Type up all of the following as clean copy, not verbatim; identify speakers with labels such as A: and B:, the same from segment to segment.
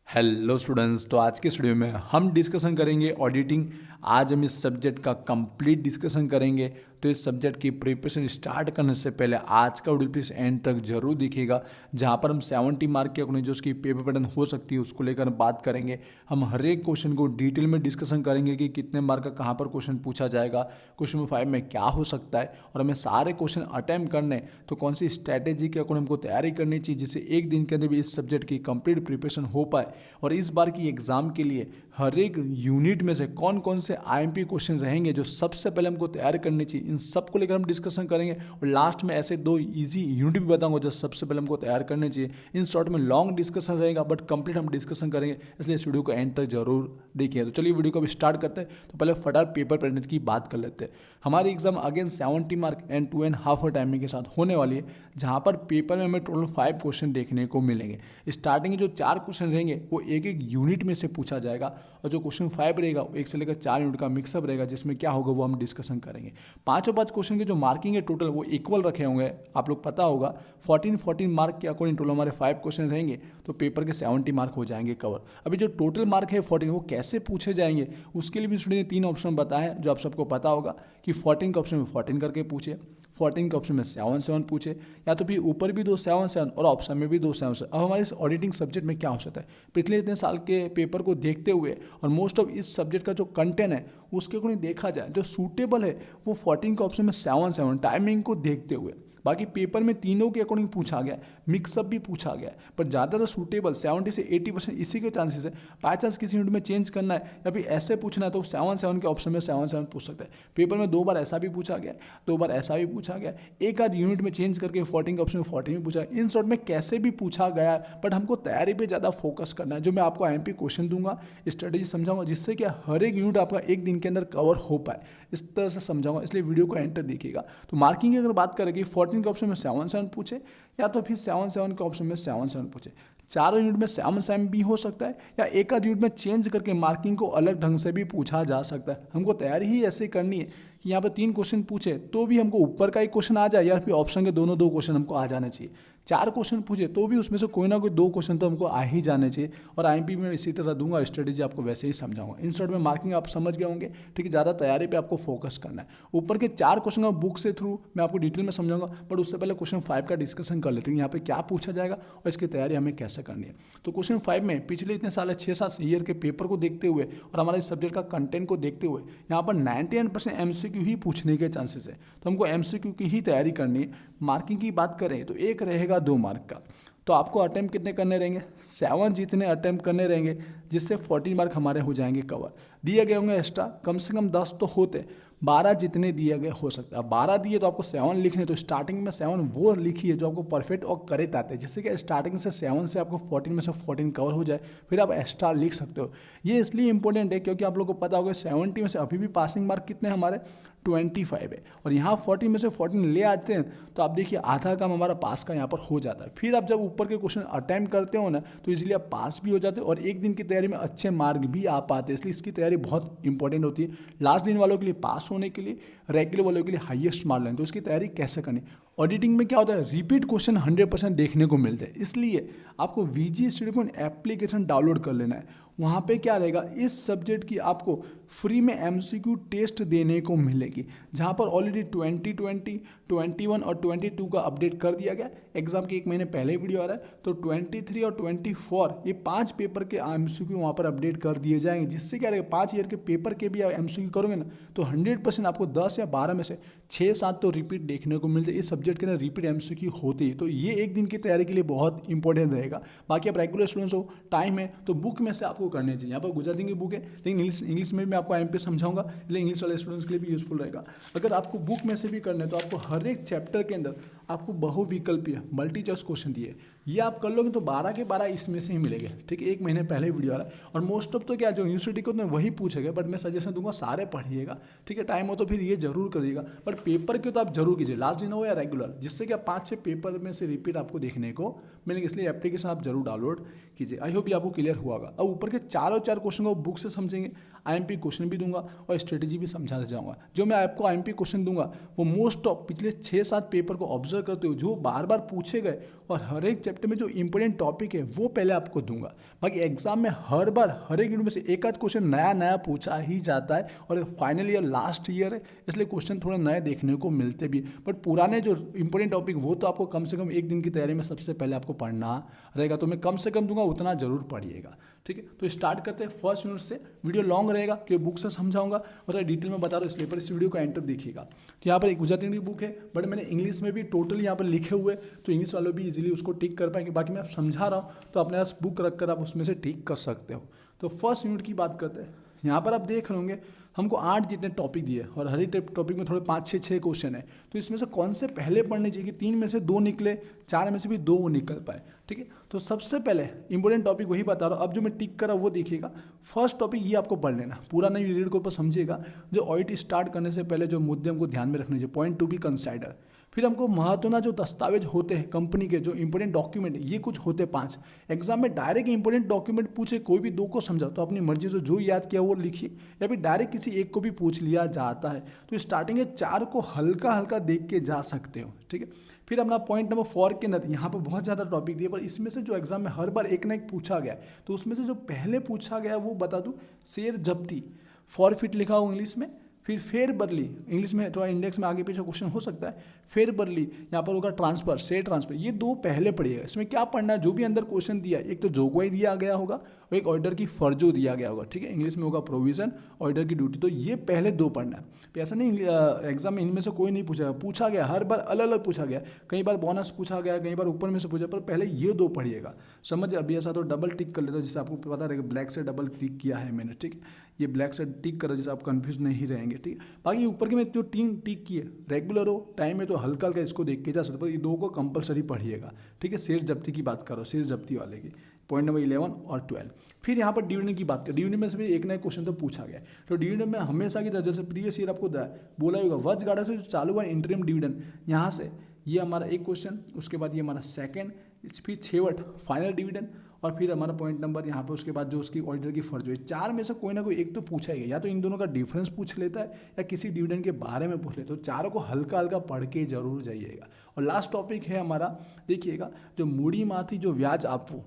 A: Hello students, तो आज के स्टूडियो में हम डिस्कशन करेंगे ऑडिटिंग। आज हम इस सब्जेक्ट का कंप्लीट डिस्कशन करेंगे। तो इस सब्जेक्ट की प्रिपरेशन स्टार्ट करने से पहले आज का वीडियो प्लीज एंड तक जरूर देखिएगा, जहां पर हम 70 मार्क के अकॉर्डिंग जो उसकी पेपर पैटर्न हो सकती है उसको लेकर बात करेंगे। हम हर एक क्वेश्चन को डिटेल में डिस्कशन करेंगे कि कितने मार्क का कहाँ पर क्वेश्चन पूछा जाएगा, क्वेश्चन 5 में क्या हो सकता है, और हमें सारे क्वेश्चन अटेम्प्ट करने तो कौन सी स्ट्रैटेजी के अकॉर्डिंग हमको तैयारी करनी चाहिए जिससे एक दिन के अंदर भी इस सब्जेक्ट की कंप्लीट प्रिपरेशन हो पाए। और इस बार की एग्जाम के लिए हर एक यूनिट में से कौन कौन से आईएमपी क्वेश्चन रहेंगे जो सबसे पहले हमको तैयार करनी चाहिए, इन सबको लेकर हम डिस्कशन करेंगे। और लास्ट में ऐसे 2 इजी यूनिट भी बताऊंगा जो सबसे पहले हमको तैयार करने चाहिए। इन शॉर्ट में लॉन्ग डिस्कशन रहेगा बट कंप्लीट हम डिस्कशन करेंगे, इसलिए इस वीडियो को एंड तक जरूर देखिए। तो चलिए वीडियो को अभी स्टार्ट करते हैं। तो पहले फटाफट पेपर पैटर्न की बात कर लेते हैं। हमारी exam again 70 mark and 2.5 timing के साथ होने वाली है, जहां पर पेपर में हमें टोटल 5 क्वेश्चन देखने को मिलेंगे। स्टार्टिंग के जो 4 क्वेश्चन रहेंगे वो एक एक यूनिट में से पूछा जाएगा, और जो क्वेश्चन 5 रहेगा वो 1 से लेकर 4 यूनिट का मिक्सअप रहेगा, जिसमें क्या होगा वो हम डिस्कशन करेंगे। पांचों 5 क्वेश्चन के जो मार्किंग है टोटल वो इक्वल रखे होंगे, आप लोग पता होगा 14 मार्क के अकॉर्डिंग टोटल हमारे 5 क्वेश्चन रहेंगे, तो पेपर के 70 मार्क हो जाएंगे कवर। अभी जो टोटल मार्क है 14 वो कैसे पूछे जाएंगे उसके लिए भी स्टूडेंट ने 3 ऑप्शन बताए हैं, जो आप सबको पता होगा कि 14 के ऑप्शन में 14 करके पूछे, 14 के ऑप्शन में 7 पूछे, या तो फिर ऊपर भी 2 7 और ऑप्शन में भी 2 7। अब हमारे इस ऑडिटिंग सब्जेक्ट में क्या हो सकता है, पिछले इतने साल के पेपर को देखते हुए और मोस्ट ऑफ इस सब्जेक्ट का जो कंटेंट है उसके अकॉर्डिंग देखा जाए जो सूटेबल है वो 14 के ऑप्शन में 7 टाइमिंग को देखते हुए। बाकी पेपर में तीनों के अकॉर्डिंग पूछा गया, मिक्सअप भी पूछा गया, पर ज़्यादातर सूटेबल 70 से 80% इसी के चांसेस है। बाई चांस किसी यूनिट में चेंज करना है या फिर ऐसे पूछना है तो 7 के ऑप्शन में 7 पूछ सकते हैं। पेपर में 2 बार ऐसा भी पूछा गया, 2 बार ऐसा भी पूछा गया, एक आध यूनिट में चेंज करके 14 के ऑप्शन में 14 भी पूछा गया। इन शॉर्ट में कैसे भी पूछा गया, बट हमको तैयारी पर ज़्यादा फोकस करना है। जो मैं आपको आईएमपी क्वेश्चन दूंगा, स्ट्रेटेजी समझाऊंगा, जिससे कि हर एक यूनिट आपका एक दिन के अंदर कवर हो पाए, इस तरह से समझाऊंगा, इसलिए वीडियो को एंड तक देखिएगा। तो मार्किंग की अगर बात करेंगे 14 के ऑप्शन में 7 पूछे, या तो फिर 7 के ऑप्शन में 7 पूछे। चारों यूनिट में 7 भी हो सकता है, या एक आध यूनिट में चेंज करके मार्किंग को अलग ढंग से भी पूछा जा सकता है। हमको तैयारी ही ऐसे करनी है कि यहाँ पर 3 क्वेश्चन पूछे तो भी हमको ऊपर का एक क्वेश्चन आ जाए, या फिर ऑप्शन के दोनों 2 क्वेश्चन हमको आ जाने चाहिए। 4 क्वेश्चन पूछे तो भी उसमें से कोई ना कोई 2 क्वेश्चन तो हमको आ ही जाने चाहिए। और आईएमपी में इसी तरह दूंगा, स्ट्रेटेजी आपको वैसे ही समझाऊंगा। इन शॉर्ट में मार्किंग आप समझ गए होंगे, ठीक है। ज़्यादा तैयारी पे आपको फोकस करना है। ऊपर के 4 क्वेश्चन का बुक से थ्रू मैं आपको डिटेल में समझाऊंगा, बट उससे पहले क्वेश्चन 5 का डिस्कशन कर लेते हैं, यहाँ पे क्या पूछा जाएगा और इसकी तैयारी हमें कैसे करनी है। तो क्वेश्चन 5 में पिछले इतने साल 6-7 ईयर के पेपर को देखते हुए और हमारे सब्जेक्ट का कंटेंट को देखते हुए यहाँ पर 99% MCQ ही पूछने के चांसेस है, तो हमको MCQ की ही तैयारी करनी है। मार्किंग की बात करें तो एक रहेगा 2 मार्क का, तो आपको अटेम्प्ट कितने करने रहेंगे, 7 जितने अटेम्प्ट करने रहेंगे, जिससे 14 मार्क हमारे हो जाएंगे कवर। दिए गए होंगे एक्स्ट्रा कम से कम 10 तो होते, 12 जितने दिए गए हो सकता है। 12 दिए तो आपको 7 लिखने, तो स्टार्टिंग में 7 वो लिखिए जो आपको परफेक्ट और करेक्ट आते हैं, जिससे कि स्टार्टिंग से 7 से आपको 14 में से 14 कवर हो जाए, फिर आप एक्स्ट्रा लिख सकते हो। ये इसलिए इंपॉर्टेंट है क्योंकि आप लोग को पता होगा 70 में से अभी भी पासिंग मार्क कितने हमारे 25 है, और यहाँ 40 में से 14 ले आते हैं तो आप देखिए आधा काम हमारा पास का यहाँ पर हो जाता है। फिर आप जब ऊपर के क्वेश्चन अटेम्प्ट करते हो ना तो इसलिए आप पास भी हो जाते हो और एक दिन की तैयारी में अच्छे मार्क भी आ पाते हैं। इसलिए इसकी तैयारी बहुत इंपॉर्टेंट होती है लास्ट दिन वालों के लिए, पास होने के लिए, रेगुलर वालों के लिए हाईएस्ट मार्क लेने। तो इसकी तैयारी कैसे करनी। ऑडिटिंग में क्या होता है, रिपीट क्वेश्चन 100% देखने को मिलते हैं, इसलिए आपको VG study point application download कर लेना है। वहाँ पे क्या रहेगा, इस सब्जेक्ट की आपको फ्री में MCQ टेस्ट देने को मिलेगी, जहाँ पर ऑलरेडी 2020, 21 और 22 का अपडेट कर दिया गया। एग्जाम के 1 महीने पहले वीडियो आ रहा है, तो 23 और 24 ये 5 पेपर के MCQ वहाँ पर अपडेट कर दिए जाएंगे, जिससे क्या रहेगा 5 ईयर के पेपर के भी आप MCQ करोगे ना तो 100% आपको 10 या 12 में से 6-7 तो रिपीट देखने को मिलते। इस सब्जेक्ट के ना रिपीट MCQ होती है, तो ये एक दिन की तैयारी के लिए बहुत इंपॉर्टेंट रहेगा। बाकी आप रेगुलर स्टूडेंट्स हो, टाइम है तो बुक में से आपको करने चाहिए। यहाँ पर गुजराती की बुक है, लेकिन इंग्लिश में भी आपको आईएमपी समझाऊंगा, इसलिए इंग्लिश वाले स्टूडेंट्स के लिए भी यूजफुल रहेगा। अगर आपको बुक में से भी करना है तो आपको हर एक चैप्टर के अंदर आपको बहुविकल्पीय मल्टी चॉइस क्वेश्चन दिए, ये आप कर लोगे तो 12 के 12 इसमें से ही मिलेंगे, ठीक है। 1 महीने पहले वीडियो आ रहा है, और मोस्ट ऑफ तो क्या जो यूनिवर्सिटी को वही पूछेगा, बट मैं सजेशन दूंगा सारे पढ़िएगा, ठीक है। टाइम हो तो फिर ये जरूर करिएगा, बट पेपर के तो आप जरूर कीजिए, लास्ट दिन हो या रेगुलर, जिससे कि 5-6 पेपर में से रिपीट आपको देखने को मिलेंगे। इसलिए एप्लीकेशन आप जरूर डाउनलोड कीजिए। आई होप ये आपको क्लियर हुआ होगा। अब ऊपर के 4 क्वेश्चन को बुक से समझेंगे, आईएमपी क्वेश्चन भी दूंगा और स्ट्रेटेजी भी समझाते जाऊंगा। जो मैं आपको आईएमपी क्वेश्चन दूंगा वो मोस्ट ऑफ पिछले 6-7 पेपर को ऑब्जर्व आंसर करते हो जो बार बार पूछे गए, और हर एक चैप्टर में जो इंपॉर्टेंट टॉपिक है वो पहले आपको दूंगा। बाकी एग्जाम में हर बार हर एक यूनिट में से एक आध क्वेश्चन नया नया पूछा ही जाता है, और फाइनल ईयर लास्ट ईयर है इसलिए क्वेश्चन थोड़े नए देखने को मिलते भी, बट पुराने जो इंपॉर्टेंट टॉपिक वो तो आपको कम से कम एक दिन की तैयारी में सबसे पहले आपको पढ़ना रहेगा, तो मैं कम से कम दूंगा उतना जरूर पढ़िएगा। ठीक है, तो स्टार्ट करते हैं फर्स्ट यूनिट से। वीडियो लॉन्ग रहेगा क्योंकि बुक से समझाऊंगा और डिटेल में बता रहा हूँ, इसलिए पर इस वीडियो का एंटर देखिएगा। तो यहाँ पर एक गुजराती की बुक है, बट मैंने इंग्लिश में भी टोटल यहाँ पर लिखे हुए, तो इंग्लिश वालों भी इजीली उसको टिक कर पाएंगे। बाकी मैं आप समझा रहा हूँ तो अपने पास बुक रखकर आप उसमें से टिक कर सकते हो। तो फर्स्ट यूनिट की बात करते हैं। यहाँ पर आप देख रहे होंगे हमको 8 जितने टॉपिक दिए, और हर एक टॉपिक में थोड़े 5-6 क्वेश्चन है, तो इसमें से कौन से पहले पढ़ने चाहिए कि 3 में से 2 निकले, 4 में से भी 2 वो निकल पाए। ठीक है, तो सबसे पहले इंपॉर्टेंट टॉपिक वही बता रहा हूँ। अब जो मैं टिक करा वो देखिएगा। फर्स्ट टॉपिक ये आपको पढ़ लेना, पूरा नहीं रीड के ऊपर समझिएगा। जो ऑडिट स्टार्ट करने से पहले जो मुद्दे हमको ध्यान में रखने चाहिए, पॉइंट टू बी कंसाइडर। फिर हमको महत्वपूर्ण जो दस्तावेज होते हैं कंपनी के, जो इंपॉर्टेंट डॉक्यूमेंट, ये कुछ होते 5। एग्जाम में डायरेक्ट इंपॉर्टेंट डॉक्यूमेंट पूछे, कोई भी 2 को समझा तो अपनी मर्जी से जो याद किया वो लिखिए, या फिर डायरेक्ट किसी एक को भी पूछ लिया जाता है। तो स्टार्टिंग में 4 को हल्का हल्का देख के जा सकते हो। ठीक है, फिर अपना पॉइंट नंबर 4 के अंदर यहाँ पर बहुत ज़्यादा टॉपिक दिए, पर इसमें से जो एग्जाम में हर बार एक ना एक पूछा गया, तो उसमें से जो पहले पूछा गया वो बता दूँ, शेयर जब्ती, फॉरफिट लिखा हो इंग्लिश में, फिर फेर बदली, इंग्लिश में थोड़ा इंडेक्स में आगे पीछे क्वेश्चन हो सकता है, फेर बदली, यहाँ पर होगा ट्रांसफर, शेयर ट्रांसफर, ये 2 पहले पढ़िएगा। इसमें क्या पढ़ना है, जो भी अंदर क्वेश्चन दिया, एक तो जोगवाई दिया गया होगा और एक ऑर्डर की फर्जो दिया गया होगा। ठीक है, इंग्लिश में होगा प्रोविजन, ऑर्डर की ड्यूटी, तो ये पहले 2 पढ़ना है। ऐसा नहीं एग्जाम में इनमें से कोई नहीं पूछा गया, हर बार अलग अलग पूछा गया, कई बार बोनस पूछा गया, कई बार ऊपर में से पूछा, पर पहले ये 2 पढ़िएगा। समझ, अभी ऐसा तो डबल टिक कर लेता हूँ जिससे आपको पता रहेगा ब्लैक से डबल टिक किया है मैंने। ठीक है, ये ब्लैक से टिक करो जिससे आप कंफ्यूज नहीं रहेंगे। ठीक है, बाकी ऊपर के में जो 3 टिक किए, रेगुलर हो, टाइम में तो हल्का हल्का इसको देख के जा सकते, पर ये 2 को कंपलसरी पढ़िएगा। ठीक है, शेयर जब्ती की बात करो, शेयर जब्ती वाले की, पॉइंट नंबर 11 और 12। फिर यहाँ पर डिविडेंड की बात करें, डिविडेंड में से भी एक नया क्वेश्चन तो पूछा गया। तो डिविडेंड में हमेशा की तरह जैसे प्रीवियस ईयर आपको बोला होगा, वचगाड़ा से जो चालू हुआ इंटरिम डिविडेंड, यहाँ से ये हमारा एक क्वेश्चन, उसके बाद ये हमारा सेकंड, फिर 6वां फाइनल डिविडेंड, और फिर हमारा पॉइंट नंबर यहाँ पे उसके बाद जो उसकी ऑडिटर की फर्ज हुई, 4 में से कोई ना कोई एक तो पूछा ही, या तो इन दोनों का डिफरेंस पूछ लेता है या किसी डिविडेंड के बारे में पूछ लेता है। तो 4 को हल्का हल्का पढ़ के जरूर जाइएगा। और लास्ट टॉपिक है हमारा, देखिएगा, जो मूडी माथी जो ब्याज आपको,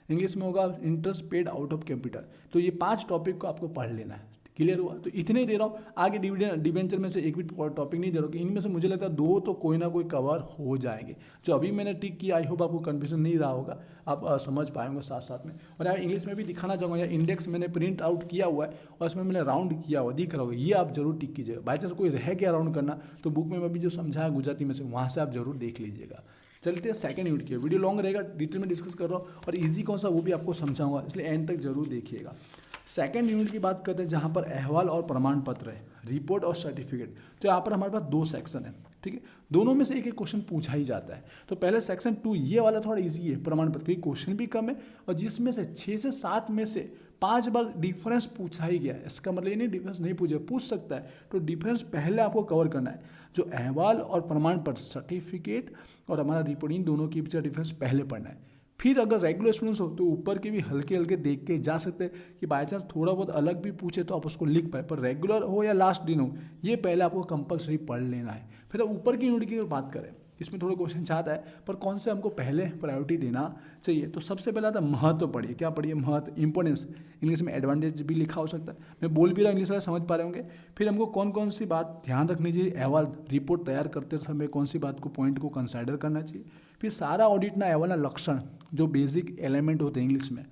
A: इंग्लिश में होगा interest paid out of capital. तो ये 5 टॉपिक को आपको पढ़ लेना है। क्लियर हुआ? तो इतने ही दे रहा हूँ, आगे डिवेंचर में से एक भी टॉपिक नहीं दे रहा हूँ, कि इनमें से मुझे लगता है 2 तो कोई ना कोई कवर हो जाएंगे। जो अभी मैंने टिक किया, आई होप आपको कन्फ्यूजन नहीं रहा होगा, आप समझ पाएंगे साथ साथ में। और यहाँ इंग्लिश में भी दिखाना चाहूँगा, या इंडेक्स मैंने प्रिंट आउट किया हुआ है और इसमें मैंने राउंड किया हुआ दिख रहा होगा, ये आप जरूर टिक कीजिएगा। बाई चांस कोई रह गया राउंड करना, तो बुक में भी जो समझाया गुजराती में से, वहाँ से आप जरूर देख लीजिएगा। चलते हैं सेकंड यूनिट की। वीडियो लॉन्ग रहेगा, डिटेल में डिस्कस कर रहा हूँ, और इजी कौन सा वो भी आपको समझाऊंगा, इसलिए एंड तक जरूर देखिएगा। सेकंड यूनिट की बात करते हैं, जहाँ पर अहवाल और प्रमाण पत्र है, रिपोर्ट और सर्टिफिकेट। तो यहाँ पर हमारे पास 2 सेक्शन है। ठीक है, दोनों में से एक एक क्वेश्चन पूछा ही जाता है। तो पहले सेक्शन 2, ये वाला थोड़ा इजी है, प्रमाण पत्र, क्योंकि क्वेश्चन भी कम है, और जिसमें से 6 से 7 में से 5 बार डिफरेंस पूछा ही गया है। इसका मतलब ये नहीं डिफरेंस नहीं पूछ सकता है, तो डिफरेंस पहले आपको कवर करना है। जो अहवाल और प्रमाण पत्र, सर्टिफिकेट और हमारा रिपोर्ट, इन दोनों के बीच डिफरेंस पहले पढ़ना है। फिर अगर रेगुलर स्टूडेंट्स हो तो ऊपर के भी हल्के हल्के देख के जा सकते हैं, कि बाई चांस थोड़ा बहुत अलग भी पूछे तो आप उसको लिख पाए। पर रेगुलर हो या लास्ट दिन हो, ये पहले आपको कंपलसरी पढ़ लेना है। फिर अब ऊपर की यूनिट की बात करें, इसमें थोड़े क्वेश्चन चाहता है, पर कौन से हमको पहले प्रायोरिटी देना चाहिए। तो सबसे पहला था महत्व पढ़िए। क्या पढ़िए? महत्व, इंपॉर्टेंस, इंग्लिश में एडवांटेज भी लिखा हो सकता है, मैं बोल भी रहा हूँ, इंग्लिश वाले समझ पा रहे होंगे। फिर हमको कौन कौन सी बात ध्यान रखनी चाहिए, अहवाल रिपोर्ट तैयार करते समय कौन सी बात को, पॉइंट को कंसाइडर करना चाहिए। फिर सारा ऑडिट ना अहवाल ना लक्षण, जो बेसिक एलिमेंट होते हैं इंग्लिश में,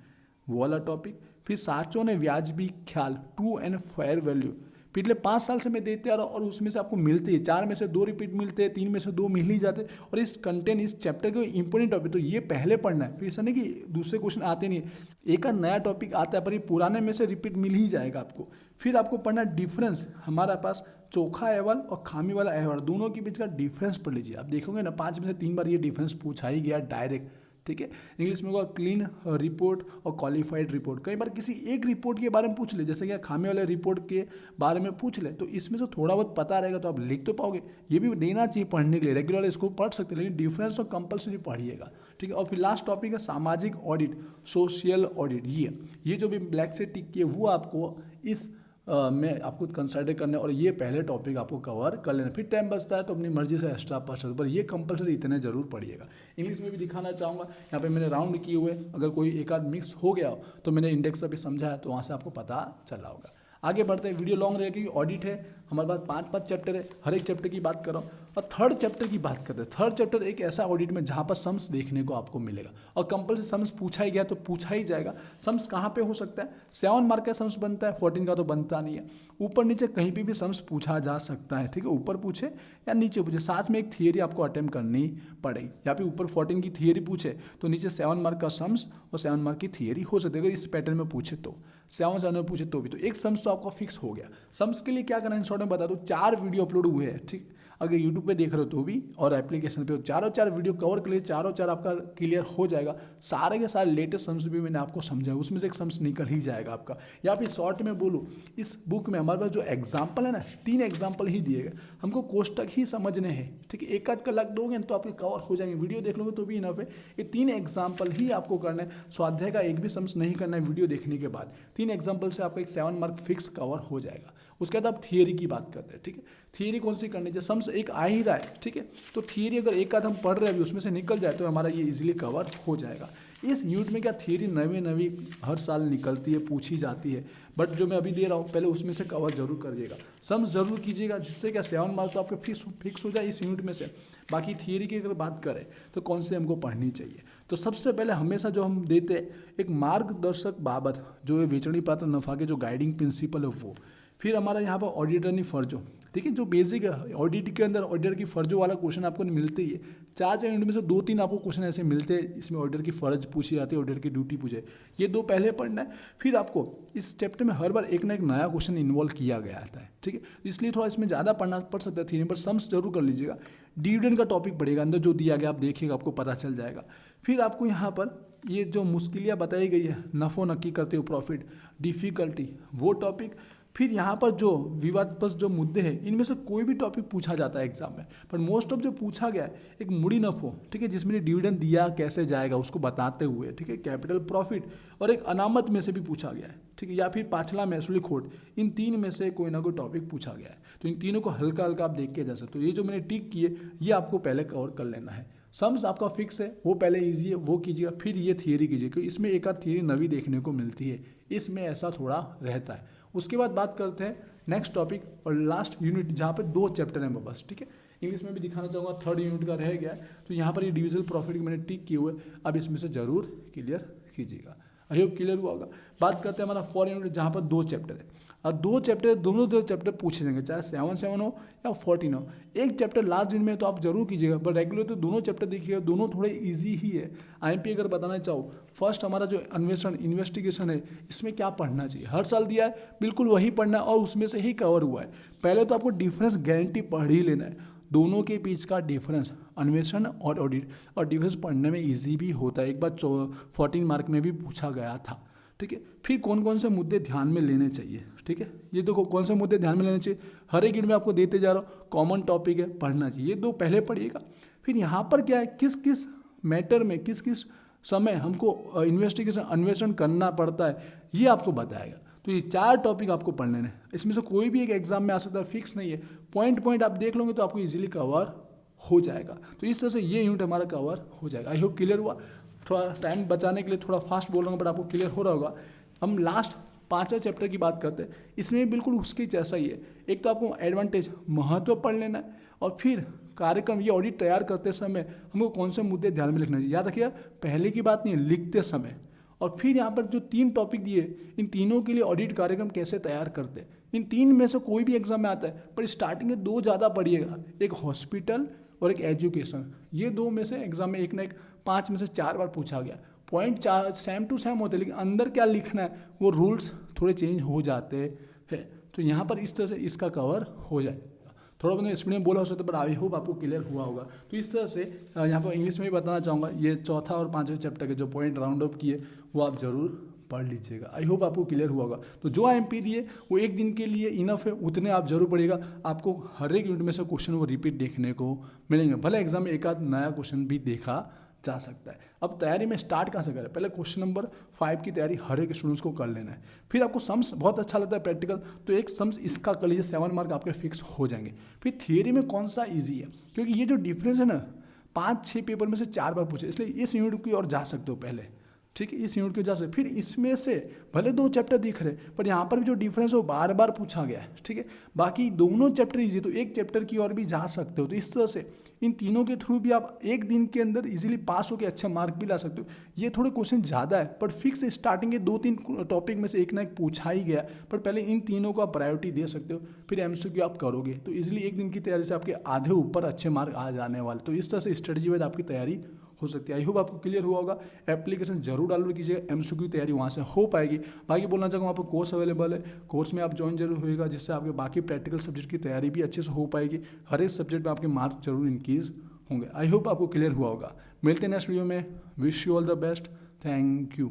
A: वो वाला टॉपिक। फिर साचो ने व्याजबी ख्याल, ट्रू एंड फेयर वैल्यू, पिछले 5 साल से मैं देते आ रहा हूँ, और उसमें से आपको मिलते हैं, 4 में से 2 रिपीट मिलते हैं, 3 में से 2 मिल ही जाते हैं। और इस कंटेंट, इस चैप्टर के इंपॉर्टेंट टॉपिक, तो ये पहले पढ़ना है। फिर ऐसा नहीं कि दूसरे क्वेश्चन आते नहीं, एक आध नया टॉपिक आता है, पर ये पुराने में से रिपीट मिल ही जाएगा आपको। फिर आपको पढ़ना डिफरेंस, हमारा पास चोखा अहवाल और खामी वाला अहवाल, दोनों के बीच का डिफरेंस पढ़ लीजिए। आप देखोगे ना, 5 में से 3 बार ये डिफरेंस पूछा ही गया डायरेक्ट। ठीक है, इंग्लिश में होगा क्लीन रिपोर्ट और क्वालिफाइड रिपोर्ट। कई बार किसी एक रिपोर्ट के बारे में पूछ ले, जैसे कि खामे वाले रिपोर्ट के बारे में पूछ ले, तो इसमें से थोड़ा बहुत पता रहेगा तो आप लिख तो पाओगे। ये भी देना चाहिए पढ़ने के लिए, रेगुलर इसको पढ़ सकते हैं, लेकिन डिफरेंस तो कंपलसरी पढ़िएगा। ठीक है, और फिर लास्ट टॉपिक है सामाजिक ऑडिट, सोशल ऑडिट। ये जो भी ब्लैक से टिक किए, वो आपको इस में आपको कंसल्ट करना है और ये पहले टॉपिक आपको कवर कर लेना, फिर टाइम बचता है तो अपनी मर्जी से एक्स्ट्रा पढ़ सकते, पर ये कंपलसरी इतने जरूर पढ़िएगा। इंग्लिश में भी दिखाना चाहूँगा, यहाँ पे मैंने राउंड किए हुए, अगर कोई एक आध मिक्स हो गया हो तो मैंने इंडेक्स पे समझा है तो वहाँ से आपको पता चला होगा। आगे बढ़ते हैं, वीडियो लॉन्ग रहेगा क्योंकि ऑडिट है, हमारे पास 5 चैप्टर है, हर एक चैप्टर की बात कर रहा हूँ। और थर्ड चैप्टर की बात करते हैं। थर्ड चैप्टर एक ऐसा ऑडिट में जहाँ पर सम्स देखने को आपको मिलेगा और कंपलसरी सम्स पूछा ही गया तो पूछा ही जाएगा। सम्स कहाँ पे हो सकता है, 7 मार्क का सम्स बनता है, 14 का तो बनता नहीं है। ऊपर नीचे कहीं पे भी सम्स पूछा जा सकता है, ठीक है, ऊपर पूछे या नीचे पूछे, साथ में एक थियरी आपको अटेम्प्ट करनी पड़ेगी। यहाँ पे ऊपर 14 की थियरी पूछे तो नीचे 7 मार्क का सम्स और 7 मार्क की थियरी हो सकती है, अगर इस पैटर्न में पूछे तो 7 में पूछे तो भी, तो एक सम्स तो आपका फिक्स हो गया। सम्स के लिए क्या करना है, इन शॉर्ट में बता दूँ, 4 वीडियो अपलोड हुए हैं, ठीक, अगर यूट्यूब पे देख रहे हो तो भी और एप्लीकेशन पे, चारों वीडियो कवर कर लिए, चारों आपका क्लियर हो जाएगा। सारे के सारे लेटेस्ट सम्स भी मैंने आपको समझाया, उसमें से एक सम्स निकल ही जाएगा आपका। या फिर शॉर्ट में बोलूँ, इस बुक में हमारे पास जो एग्जाम्पल है ना, 3 एग्जाम्पल ही दिए गए, हमको कोष्टक ही समझने हैं, ठीक है, एक आध का लग दोगे तो आपके कवर हो जाएंगे, वीडियो देख लोगे तो भी इनफ है। ये 3 एग्जाम्पल ही आपको करना है, स्वाध्याय का एक भी सम्स नहीं करना है वीडियो देखने के बाद। 3 एग्जाम्पल से आपका एक 7 मार्क फिक्स कवर हो जाएगा। उसके बाद आप थियरी की बात करते हैं, ठीक है, थियरी कौन सी करनी चाहिए, सम्स एक आ ही रहा है, ठीक है, तो थियरी अगर एक आध हम पढ़ रहे हैं अभी उसमें से निकल जाए तो हमारा ये इजीली कवर हो जाएगा। इस यूनिट में क्या थियरी नवी हर साल निकलती है, पूछी जाती है, बट जो मैं अभी दे रहा हूँ पहले उसमें से कवर जरूर करिएगा, सम्स जरूर कीजिएगा, जिससे क्या 7 मार्क तो आपके फिक्स हो जाए इस यूनिट में से। बाकी थियरी की अगर बात करें तो कौन से हमको पढ़नी चाहिए, तो सबसे पहले हमेशा जो हम देते हैं एक मार्गदर्शक बाबत, जो है वेचनी पात्र नफा के जो गाइडिंग प्रिंसिपल है वो। फिर हमारा यहाँ पर ऑडिटरनी फर्जो, ठीक है, जो बेसिक है ऑडिट के अंदर ऑडिटर की फर्जों वाला क्वेश्चन आपको मिलते ही है। 4 यूनिट में से 2-3 आपको क्वेश्चन ऐसे मिलते हैं, इसमें ऑडिटर की फर्ज पूछी जाती है, ऑडिटर की ड्यूटी पूछे, ये 2 पहले पढ़ना है। फिर आपको इस चैप्टर में हर बार एक ना एक नया क्वेश्चन इन्वॉल्व किया गया आता है, ठीक है, इसलिए थोड़ा इसमें ज़्यादा पढ़ना पड़ सकता है थ्योरी, पर सम्स जरूर कर लीजिएगा। डिविडेंड का टॉपिक पड़ेगा, अंदर जो दिया गया आप देखिएगा, आपको पता चल जाएगा। फिर आपको यहाँ पर ये जो मुश्किलियाँ बताई गई है, नफ़ो नक्की करते हो, प्रॉफिट, डिफ़िकल्टी, वो टॉपिक। फिर यहाँ पर जो विवादास्पद जो मुद्दे हैं, इनमें से कोई भी टॉपिक पूछा जाता है एग्जाम में, पर मोस्ट ऑफ जो पूछा गया है एक मुड़ी नफो, ठीक है, जिसमें डिविडेंड दिया कैसे जाएगा उसको बताते हुए, ठीक है, कैपिटल प्रॉफिट, और एक अनामत में से भी पूछा गया है, ठीक है, या फिर पाछला महसूली खोट, इन 3 में से कोई ना कोई टॉपिक पूछा गया है। तो इन तीनों को हल्का हल्का आप देख के जा सकते हो। ये जो मैंने टिक किए ये आपको पहले कवर कर लेना है। सम्स आपका फिक्स है, वो पहले ईजी है, वो कीजिएगा, फिर ये थियरी कीजिए, क्योंकि इसमें एक आध थियरी नवी देखने को मिलती है, इसमें ऐसा थोड़ा रहता है। उसके बाद बात करते हैं नेक्स्ट टॉपिक और लास्ट यूनिट, जहाँ पे 2 चैप्टर हैं बस, ठीक है, इंग्लिश में भी दिखाना चाहूँगा, 3rd यूनिट का रह गया है, तो यहाँ पर ये डिविजनल प्रॉफिट मैंने टिक किए हुए, अब इसमें से जरूर क्लियर कीजिएगा। आई होप क्लियर हुआ होगा। बात करते हैं हमारा 4 यूनिट, जहाँ पर 2 चैप्टर है, और 2 चैप्टर दोनों चैप्टर पूछे जाएंगे, चाहे 7 हो या 14 हो। एक चैप्टर लास्ट दिन में तो आप जरूर कीजिएगा, पर रेगुलर तो दोनों चैप्टर देखिएगा, दोनों थोड़े इजी ही है। आईएमपी अगर बताना चाहो, फर्स्ट हमारा जो इन्वेस्टिगेशन है, इसमें क्या पढ़ना चाहिए, हर साल दिया है, बिल्कुल वही पढ़ना है और उसमें से ही कवर हुआ है। पहले तो आपको डिफरेंस गारंटी पढ़ ही लेना है, दोनों के बीच का डिफरेंस, अन्वेषण और ऑडिट, और डिफरेंस पढ़ने में इजी भी होता है, एक बार 14 मार्क में भी पूछा गया था, ठीक है। फिर कौन कौन से मुद्दे ध्यान में लेने चाहिए, ठीक है, ये देखो कौन से मुद्दे ध्यान में लेने चाहिए, हर एक यूनिट में आपको देते जा रहा हूँ, कॉमन टॉपिक है, पढ़ना चाहिए, ये 2 पहले पढ़िएगा। फिर यहाँ पर क्या है, किस किस मैटर में किस किस समय हमको इन्वेस्टिगेशन अन्वेषण करना पड़ता है, ये आपको बताएगा। तो ये 4 टॉपिक आपको पढ़ने हैं, इसमें से कोई भी एक एग्जाम में आ सकता है, फिक्स नहीं है, पॉइंट आप देख लोगे तो आपको इजीली कवर हो जाएगा। तो इस तरह से ये यूनिट हमारा कवर हो जाएगा। आई होप क्लियर हुआ। थोड़ा टाइम बचाने के लिए थोड़ा फास्ट बोल रहा हूँ, बट आपको क्लियर हो रहा होगा। हम लास्ट 5वें चैप्टर की बात करते हैं, इसमें बिल्कुल उसके जैसा ही है। एक तो आपको एडवांटेज महत्व पढ़ लेना है, और फिर कार्यक्रम ये ऑडिट तैयार करते समय हमको कौन से मुद्दे ध्यान में लिखना चाहिए, याद रखिएगा, पहले की बात नहीं है, लिखते समय। और फिर यहाँ पर जो 3 टॉपिक दिए, इन तीनों के लिए ऑडिट कार्यक्रम कैसे तैयार करते हैं, इन 3 में से कोई भी एग्जाम में आता है, पर स्टार्टिंग में 2 ज़्यादा पढ़िएगा, एक हॉस्पिटल और एक एजुकेशन। ये 2 में से एग्जाम में एक ना एक 5 में से 4 बार पूछा गया। पॉइंट 4 सेम टू सेम होते हैं, लेकिन अंदर क्या लिखना है वो रूल्स थोड़े चेंज हो जाते हैं। तो यहाँ पर इस तरह से इसका कवर हो जाए। थोड़ा मैंने स्पीड में बोला हो सकता है, पर आई होप आपको क्लियर हुआ होगा। तो इस तरह से यहाँ पर इंग्लिश में भी बताना चाहूँगा, ये 4था और 5वें चैप्टर के जो पॉइंट राउंड अप किए वो आप जरूर पढ़ लीजिएगा। आई होप आपको क्लियर हुआ होगा। तो जो आईएमपी दिए वो एक दिन के लिए इनफ है, उतने आप जरूर पढ़िएगा। आपको हर एक यूनिट में से क्वेश्चन वो रिपीट देखने को मिलेंगे, भले एग्जाम में एक आध नया क्वेश्चन भी देखा जा सकता है। अब तैयारी में स्टार्ट कहाँ से करें? पहले क्वेश्चन नंबर 5 की तैयारी हर एक स्टूडेंट्स को कर लेना है। फिर आपको सम्स बहुत अच्छा लगता है प्रैक्टिकल, तो एक सम्स इसका कर लीजिए, 7 मार्क आपके फिक्स हो जाएंगे। फिर थियरी में कौन सा ईजी है, क्योंकि ये जो डिफरेंस है ना 5-6 पेपर में से 4 बार पूछे, इसलिए इस यूनिट की ओर जा सकते हो पहले, ठीक है, इस यूनिट की वजह से। फिर इसमें से भले 2 चैप्टर दिख रहे पर यहाँ पर भी जो डिफरेंस है वो बार बार पूछा गया है, ठीक है। बाकी दोनों चैप्टर इजी, तो एक चैप्टर की ओर भी जा सकते हो। तो इस तरह से इन तीनों के थ्रू भी आप एक दिन के अंदर इजीली पास होकर अच्छे मार्क भी ला सकते हो। ये थोड़े क्वेश्चन ज़्यादा है, पर फिक्स स्टार्टिंग के 2-3 टॉपिक में से एक ना एक पूछा ही गया, पर पहले इन तीनों को आप प्रायोरिटी दे सकते हो, फिर MCQ आप करोगे तो इजीली एक दिन की तैयारी से आपके आधे ऊपर अच्छे मार्क आ जाने वाले। तो इस तरह से स्ट्रेटजी वाइज आपकी तैयारी हो सकती है। आई होप आपको क्लियर हुआ होगा। एप्लीकेशन जरूर डाउनलोड कीजिएगा, MCQ की तैयारी वहाँ से हो पाएगी। बाकी बोलना चाहूँगा, आपको कोर्स अवेलेबल है, कोर्स में आप ज्वाइन जरूर होएगा, जिससे आपके बाकी प्रैक्टिकल सब्जेक्ट की तैयारी भी अच्छे से हो पाएगी। हर एक सब्जेक्ट में आपके मार्क जरूर इंक्रीज होंगे। आई होप आपको क्लियर हुआ होगा। मिलते हैं नेक्स्ट वीडियो में। Wish you all the best. Thank you.